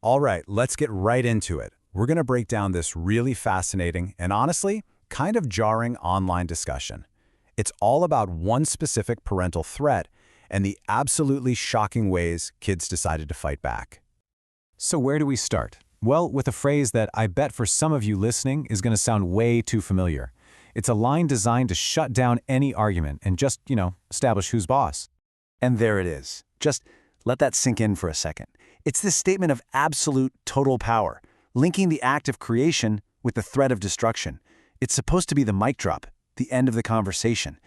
All right, let's get right into it. We're going to break down this really fascinating and honestly, kind of jarring online discussion. It's all about one specific parental threat and the absolutely shocking ways kids decided to fight back. So where do we start? Well, with a phrase that I bet for some of you listening is going to sound way too familiar. It's a line designed to shut down any argument and just, establish who's boss. And there it is. Just let that sink in for a second. It's this statement of absolute, total power, linking the act of creation with the threat of destruction. It's supposed to be the mic drop, the end of the conversation.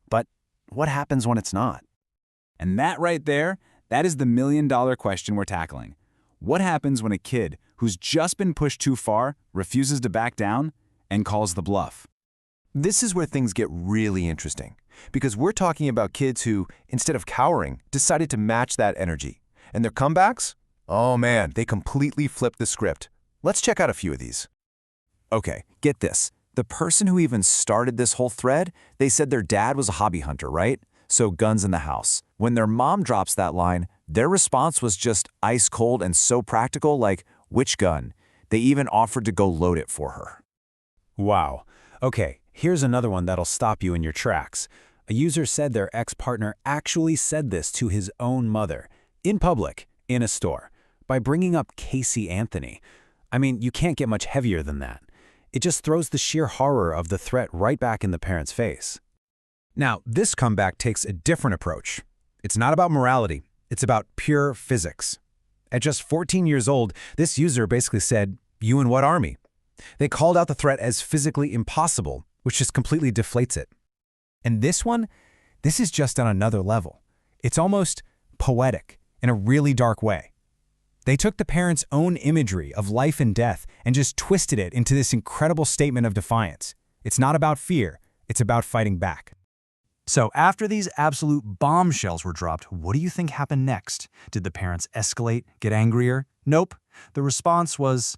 But what happens when it's not? And that right there, that is the million-dollar question we're tackling. What happens when a kid who's just been pushed too far refuses to back down and calls the bluff? This is where things get really interesting, because we're talking about kids who, instead of cowering, decided to match that energy. And their comebacks? Oh man, they completely flipped the script. Let's check out a few of these. Okay, get this. The person who even started this whole thread, they said their dad was a hobby hunter, right? So guns in the house. When their mom drops that line, their response was just ice cold and so practical, like, which gun? They even offered to go load it for her. Wow. Okay, here's another one that'll stop you in your tracks. A user said their ex-partner actually said this to his own mother, in public, in a store, by bringing up Casey Anthony. I mean, you can't get much heavier than that. It just throws the sheer horror of the threat right back in the parent's face. Now, this comeback takes a different approach. It's not about morality. It's about pure physics. At just 14 years old, this user basically said, "You in what army?" They called out the threat as physically impossible, which just completely deflates it. And this one, this is just on another level. It's almost poetic in a really dark way. They took the parents' own imagery of life and death and just twisted it into this incredible statement of defiance. It's not about fear, it's about fighting back. So after these absolute bombshells were dropped, what do you think happened next? Did the parents escalate, get angrier? Nope. The response was,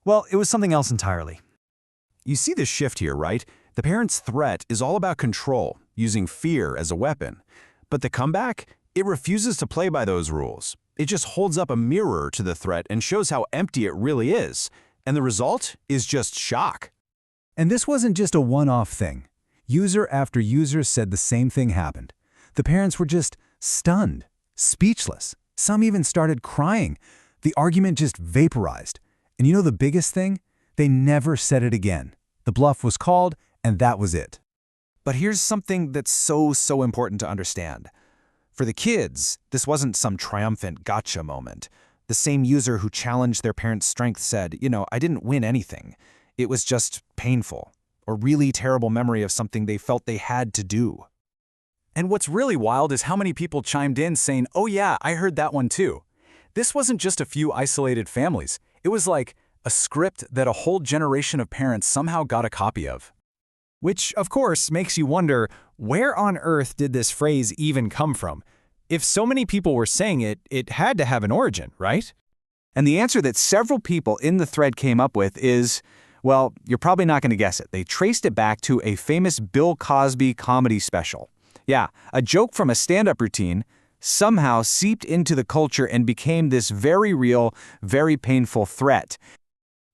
well, it was something else entirely. You see the shift here, right? The parent's threat is all about control, using fear as a weapon. But the comeback? It refuses to play by those rules. It just holds up a mirror to the threat and shows how empty it really is. And the result is just shock. And this wasn't just a one-off thing. User after user said the same thing happened. The parents were just stunned, speechless. Some even started crying. The argument just vaporized. And you know the biggest thing? They never said it again. The bluff was called, and that was it. But here's something that's so important to understand. For the kids, this wasn't some triumphant gotcha moment. The same user who challenged their parents' strength said, I didn't win anything. It was just painful. A really terrible memory of something they felt they had to do. And what's really wild is how many people chimed in saying, oh yeah, I heard that one too. This wasn't just a few isolated families. It was like a script that a whole generation of parents somehow got a copy of. Which, of course, makes you wonder, where on earth did this phrase even come from? If so many people were saying it, it had to have an origin, right? And the answer that several people in the thread came up with is, well, you're probably not going to guess it. They traced it back to a famous Bill Cosby comedy special. Yeah, a joke from a stand-up routine somehow seeped into the culture and became this very real, very painful threat.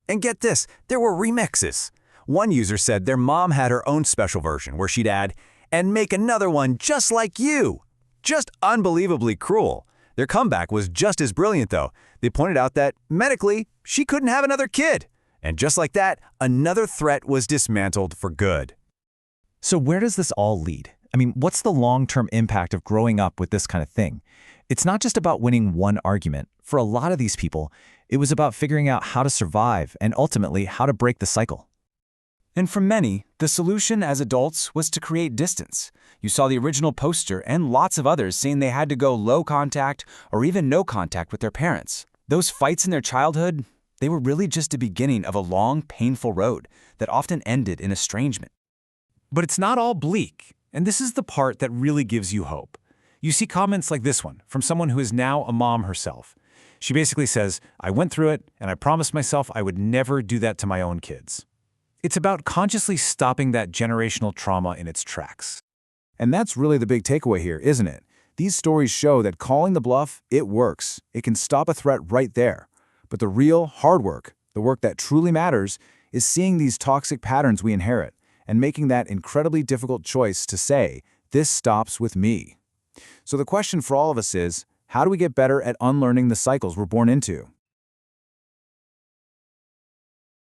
And get this, there were remixes. One user said their mom had her own special version where she'd add, "and make another one just like you." Just unbelievably cruel. Their comeback was just as brilliant, though. They pointed out that, medically, she couldn't have another kid. And just like that, another threat was dismantled for good. So where does this all lead? I mean, what's the long-term impact of growing up with this kind of thing? It's not just about winning one argument. For a lot of these people, it was about figuring out how to survive and ultimately how to break the cycle. And for many, the solution as adults was to create distance. You saw the original poster and lots of others saying they had to go low contact or even no contact with their parents. Those fights in their childhood, they were really just the beginning of a long, painful road that often ended in estrangement. But it's not all bleak, and this is the part that really gives you hope. You see comments like this one from someone who is now a mom herself. She basically says, "I went through it, and I promised myself I would never do that to my own kids." It's about consciously stopping that generational trauma in its tracks. And that's really the big takeaway here, isn't it? These stories show that calling the bluff, it works. It can stop a threat right there. But the real, hard work, the work that truly matters, is seeing these toxic patterns we inherit and making that incredibly difficult choice to say, this stops with me. So the question for all of us is, how do we get better at unlearning the cycles we're born into?